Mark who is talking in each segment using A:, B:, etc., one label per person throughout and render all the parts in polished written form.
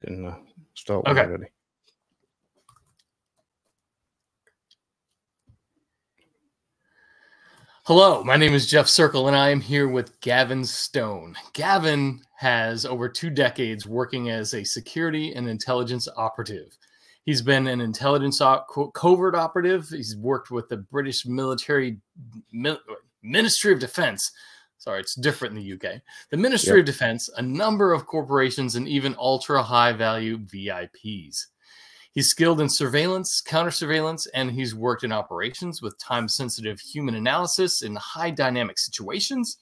A: Can start when
B: Okay.
A: you're ready.
B: Hello, my name is Jeff Circle, and I am here with Gavin Stone. Gavin has over 2 decades working as a security and intelligence operative. He's been an intelligence covert operative. He's worked with the British Ministry of Defense. Sorry, it's different in the UK. The Ministry of Defense, a number of corporations, and even ultra high value VIPs. He's skilled in surveillance, counter-surveillance, and he's worked in operations with time-sensitive human analysis in high dynamic situations.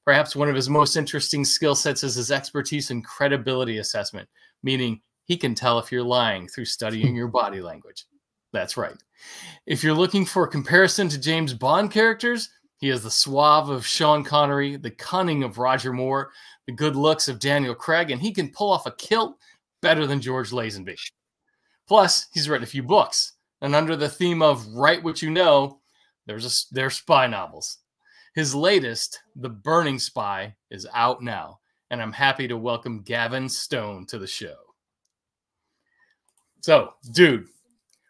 B: Perhaps one of his most interesting skill sets is his expertise in credibility assessment, meaning he can tell if you're lying through studying your body language. That's right. If you're looking for a comparison to James Bond characters, he has the suave of Sean Connery, the cunning of Roger Moore, the good looks of Daniel Craig, and he can pull off a kilt better than George Lazenby. Plus, he's written a few books, and under the theme of write what you know, they're spy novels. His latest, The Burning Spy, is out now, and I'm happy to welcome Gavin Stone to the show. So, dude,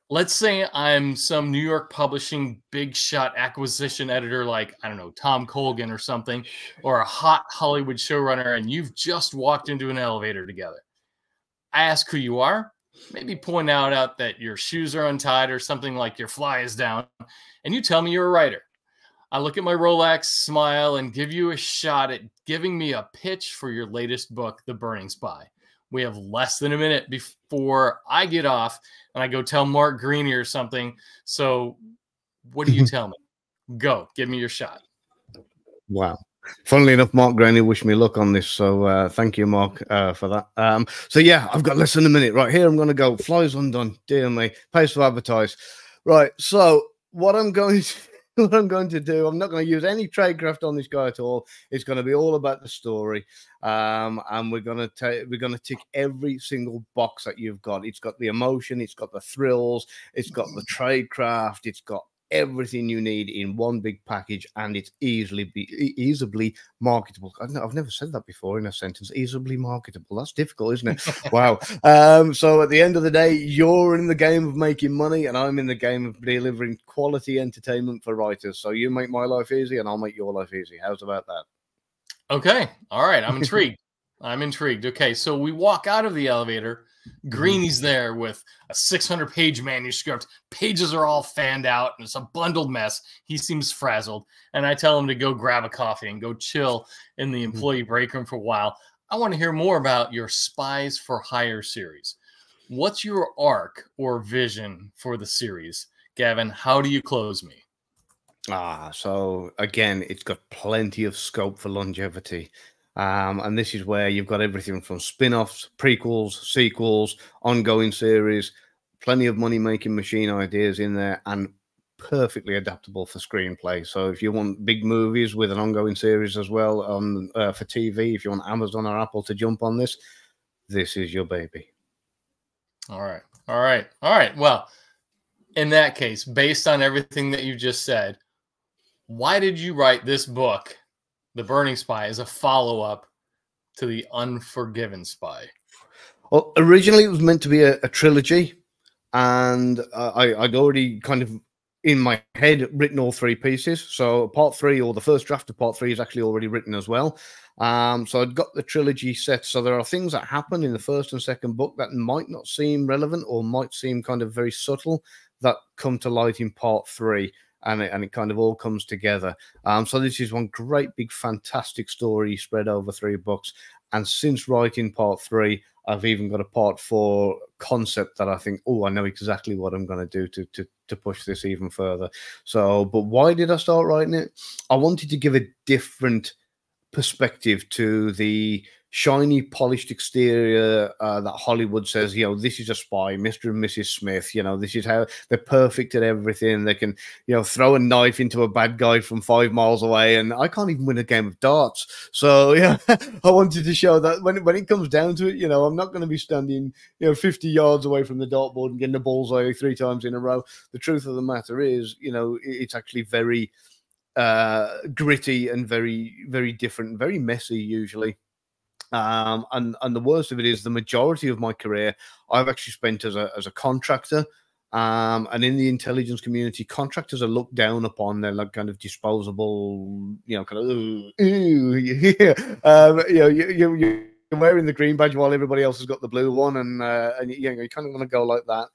B: let's say I'm some New York publishing big shot acquisition editor like, I don't know, Tom Colgan or something, or a hot Hollywood showrunner, and you've just walked into an elevator together. I ask who you are, maybe point out that your shoes are untied or something like your fly is down, and you tell me you're a writer. I look at my Rolex, smile, and give you a shot at giving me a pitch for your latest book, The Burning Spy. We have less than a minute before I get off and I go tell Mark Greaney or something. So what do you tell me? Go, give me your shot.
A: Wow. Funnily enough, Mark Greaney wished me luck on this, so thank you, Mark, for that. So yeah, I've got less than a minute. Right here, I'm going to go. Flies undone. Dear me. Pays to advertise. Right. So what I'm going to do, I'm not going to use any tradecraft on this guy at all. It's going to be all about the story, and we're going to tick every single box that you've got. It's got the emotion, it's got the thrills, it's got the tradecraft, it's got everything you need in one big package, and it's easily marketable. I've never said that before in a sentence. Easily marketable. That's difficult, isn't it? Wow. So at the end of the day, you're in the game of making money, and I'm in the game of delivering quality entertainment for writers. So you make my life easy, and I'll make your life easy. How's about that?
B: Okay. All right. I'm intrigued. I'm intrigued. Okay. So we walk out of the elevator. Greeny's there with a 600-page manuscript. Pages are all fanned out, and it's a bundled mess. He seems frazzled, and I tell him to go grab a coffee and go chill in the employee break room for a while. I want to hear more about your Spies for Hire series. What's your arc or vision for the series? Gavin, how do you close me?
A: So again, it's got plenty of scope for longevity. And this is where you've got everything from spin-offs, prequels, sequels, ongoing series, plenty of money-making machine ideas in there, and perfectly adaptable for screenplay. So if you want big movies with an ongoing series as well on for TV, if you want Amazon or Apple to jump on this, this is your baby.
B: All right. All right. All right. Well, in that case, based on everything that you just said, why did you write this book, The Burning Spy, as a follow-up to The Unforgiven Spy?
A: Well, originally it was meant to be a trilogy, and I'd already kind of in my head written all 3 pieces. So part 3, or the first draft of part 3, is actually already written as well. So I'd got the trilogy set. So there are things that happen in the first and second book that might not seem relevant or might seem kind of very subtle that come to light in part 3. And it kind of all comes together. So this is one great big fantastic story spread over 3 books. And since writing part 3, I've even got a part 4 concept that I think, oh, I know exactly what I'm going to do to push this even further. So, but why did I start writing it? I wanted to give a different perspective to the shiny, polished exterior that Hollywood says, you know, this is a spy, Mr. and Mrs. Smith, you know, this is how they're perfect at everything. They can, you know, throw a knife into a bad guy from 5 miles away, and I can't even win a game of darts. So, yeah, I wanted to show that when it comes down to it, you know, I'm not going to be standing, you know, 50 yards away from the dartboard and getting the bullseye 3 times in a row. The truth of the matter is, you know, it's actually very gritty and very, very different, very messy usually. And the worst of it is the majority of my career I've actually spent as a contractor. And in the intelligence community, contractors are looked down upon. They're like kind of disposable, kind of, yeah. You're wearing the green badge while everybody else has got the blue one, and you kind of want to go like that.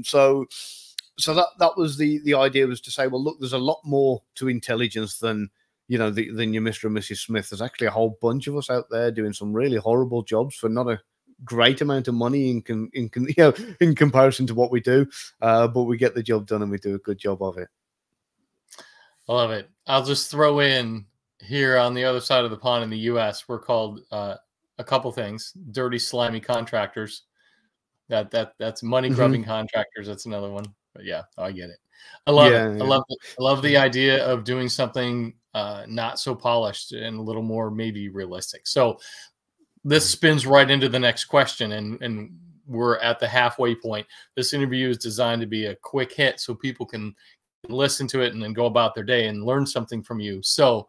A: So that was the idea, was to say, well, look, there's a lot more to intelligence than than your Mr. and Mrs. Smith. There's actually a whole bunch of us out there doing some really horrible jobs for not a great amount of money in comparison to what we do, but we get the job done and we do a good job of it.
B: I love it. I'll just throw in here on the other side of the pond in the U.S., we're called a couple things: dirty, slimy contractors. That's money grubbing contractors. That's another one. But yeah, I get it. I love it. I love the idea of doing something not so polished and a little more maybe realistic. So this spins right into the next question, and we're at the halfway point. This interview is designed to be a quick hit so people can listen to it and then go about their day and learn something from you. So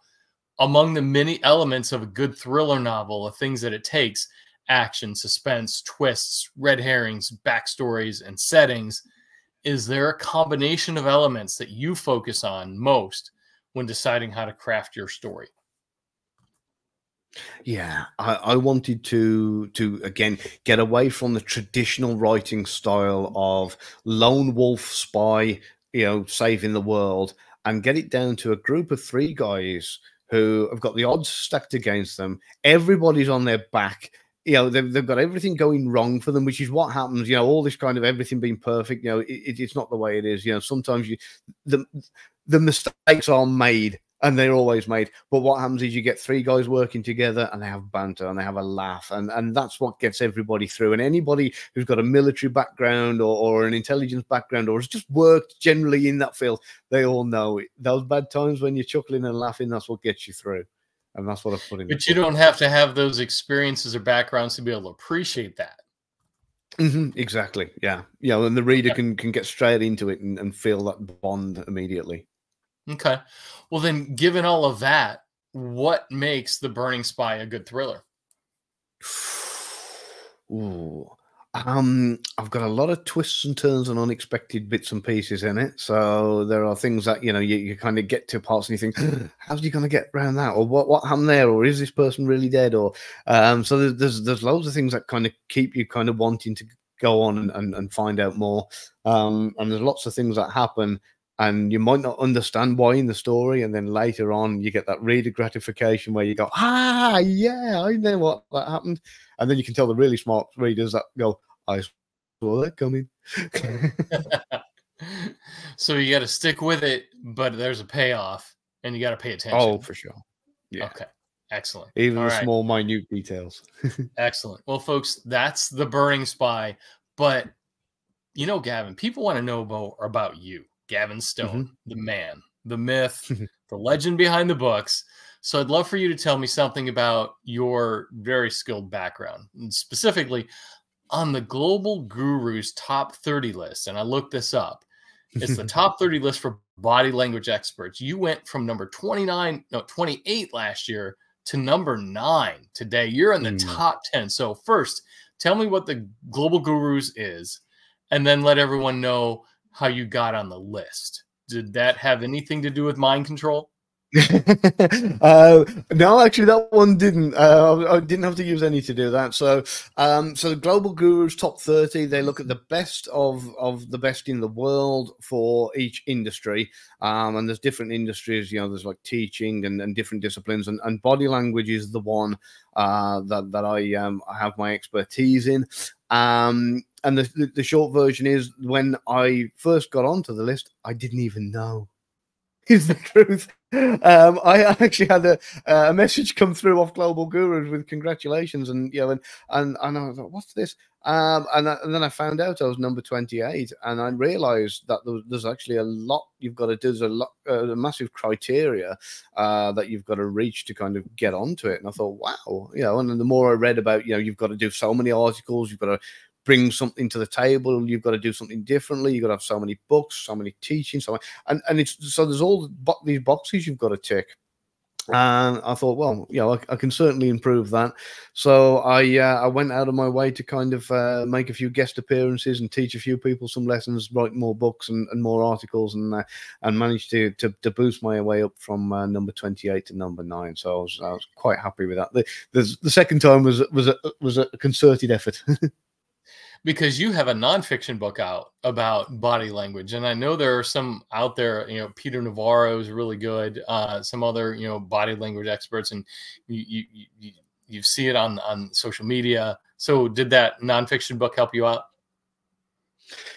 B: among the many elements of a good thriller novel, the things that it takes: action, suspense, twists, red herrings, backstories, and settings, is there a combination of elements that you focus on most when deciding how to craft your story?
A: Yeah, I wanted to again get away from the traditional writing style of lone wolf spy, saving the world, and get it down to a group of three guys who have got the odds stacked against them. Everybody's on their back. They've got everything going wrong for them, which is what happens. All this kind of everything being perfect. It's not the way it is. Sometimes the mistakes are made, and they're always made. But what happens is you get three guys working together, and they have banter, and they have a laugh, and that's what gets everybody through. And anybody who's got a military background or an intelligence background, or has just worked generally in that field, they all know it. Those bad times when you're chuckling and laughing, that's what gets you through. And that's what I put in.
B: But you don't have to have those experiences or backgrounds to be able to appreciate that.
A: Exactly. Yeah. And the reader can get straight into it and feel that bond immediately.
B: Okay. Well, then, given all of that, what makes The Burning Spy a good thriller?
A: Ooh. I've got a lot of twists and turns and unexpected bits and pieces in it. So there are things that, you kind of get to parts and you think, how's he going to get around that? Or what happened there? Or is this person really dead? Or so there's loads of things that kind of keep you kind of wanting to go on and find out more. And there's lots of things that happen, and you might not understand why in the story, and then later on you get that reader gratification where you go, yeah, I know what that happened. And then you can tell the really smart readers that go, I saw that coming.
B: So you got to stick with it, but there's a payoff, and you got to pay attention.
A: Oh, for sure. Yeah.
B: Okay. Excellent.
A: Even the small, minute details.
B: Excellent. Well, folks, that's The Burning Spy. But, Gavin, people want to know about you, Gavin Stone, the man, the myth, the legend behind the books. So I'd love for you to tell me something about your very skilled background, and specifically on the Global Guru's top 30 list. And I looked this up. It's the top 30 list for body language experts. You went from number 28 last year to number 9 today. You're in the top 10. So first, tell me what the Global Gurus is, and then let everyone know how you got on the list. Did that have anything to do with mind control?
A: No, actually, that one didn't. I didn't have to use any to do that. So the Global Gurus top 30, they look at the best of the best in the world for each industry. And there's different industries, there's like teaching and different disciplines, and body language is the one that I have my expertise in. And the short version is, when I first got onto the list, I didn't even know. Is the truth. I actually had a message come through off Global Gurus with congratulations, and and I was like, what's this? And then I found out I was number 28, and I realized that there's actually a lot you've got to do. There's a massive criteria that you've got to reach to kind of get onto it. And I thought, wow, and then the more I read about, you've got to do so many articles, you've got to bring something to the table, you've got to do something differently, you've got to have so many books, so many teachings, and it's so there's all these boxes you've got to tick. And I thought, well, I can certainly improve that. So I went out of my way to kind of make a few guest appearances and teach a few people some lessons, write more books and more articles, and managed to boost my way up from number 28 to number 9. So I was quite happy with that. The second time was a concerted effort.
B: Because you have a nonfiction book out about body language, and I know there are some out there. Peter Navarro is really good. Some other body language experts, and you see it on social media. So, did that nonfiction book help you out?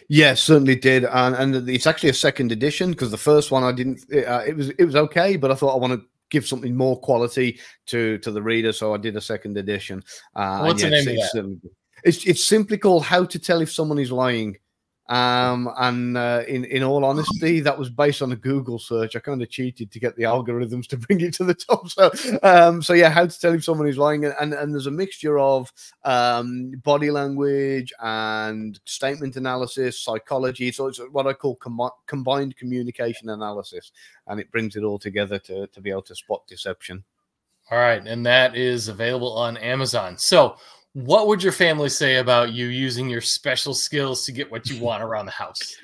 A: Yes, certainly did, and it's actually a second edition, because the first one I didn't. It was okay, but I thought I want to give something more quality to the reader, so I did a second edition.
B: What's the name of that?
A: It's simply called "How to Tell If Someone Is Lying." In all honesty, that was based on a Google search. I kind of cheated to get the algorithms to bring it to the top. So yeah, how to tell if someone is lying, and there's a mixture of body language and statement analysis, psychology. So it's what I call combined communication analysis, and it brings it all together to be able to spot deception.
B: All right, and that is available on Amazon. So, what would your family say about you using your special skills to get what you want around the house?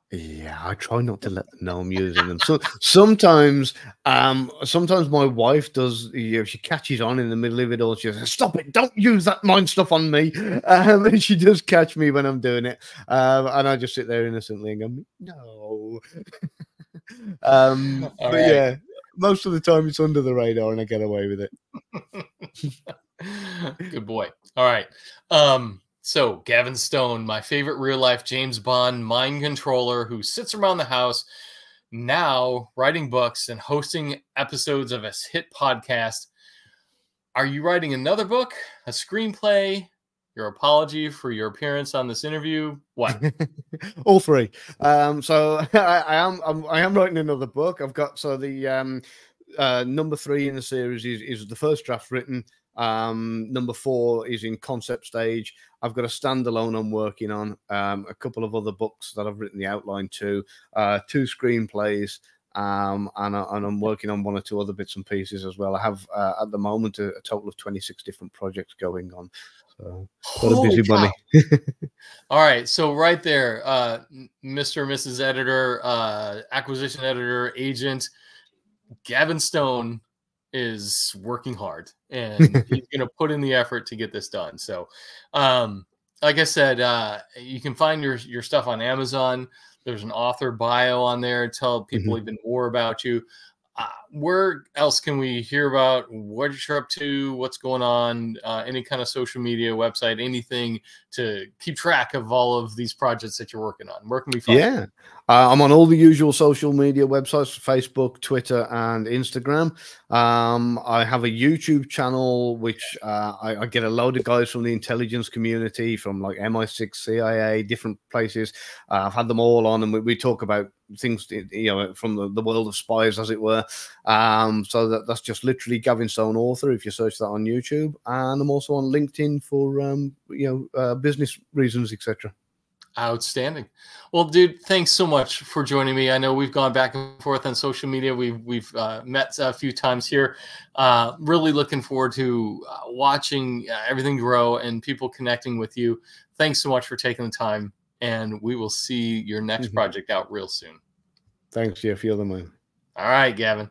A: Yeah, I try not to let them know I'm using them. So sometimes my wife does. She catches on in the middle of it all. She says, "Stop it! Don't use that mind stuff on me." And she does catch me when I'm doing it, and I just sit there innocently and go, "No." But
B: Right.
A: yeah, most of the time it's under the radar, and I get away with it.
B: Good boy. All right. So Gavin Stone, my favorite real life James Bond mind controller who sits around the house now writing books and hosting episodes of a hit podcast. Are you writing another book, a screenplay, your apology for your appearance on this interview? What?
A: All three. So I am writing another book. I've got the number 3 in the series is the first draft written. Number 4 is in concept stage. I've got a standalone I'm working on, a couple of other books that I've written the outline to, 2 screenplays, and I'm working on 1 or 2 other bits and pieces as well. I have at the moment a total of 26 different projects going on. So got a busy bunny.
B: All right, so right there, Mr. and Mrs. Editor, acquisition editor, agent, Gavin Stone is working hard, and he's going to put in the effort to get this done. So, like I said, you can find your stuff on Amazon. There's an author bio on there. Tell people even more about you. Where else can we hear about what you're up to, what's going on, any kind of social media, website, anything to keep track of all of these projects that you're working on? Where can we find
A: you? I'm on all the usual social media websites: Facebook, Twitter, and Instagram. I have a YouTube channel, which I get a load of guys from the intelligence community, from like MI6, CIA, different places. I've had them all on, and we talk about things, from the world of spies, as it were. So that's just literally Gavin Stone author, if you search that on YouTube. And I'm also on LinkedIn for business reasons, etc.
B: Outstanding. Well, dude, thanks so much for joining me. I know we've gone back and forth on social media. We've met a few times here. Really looking forward to watching everything grow and people connecting with you. Thanks so much for taking the time, and we will see your next project out real soon.
A: Thanks, Jeff. You're the man.
B: All right, Gavin.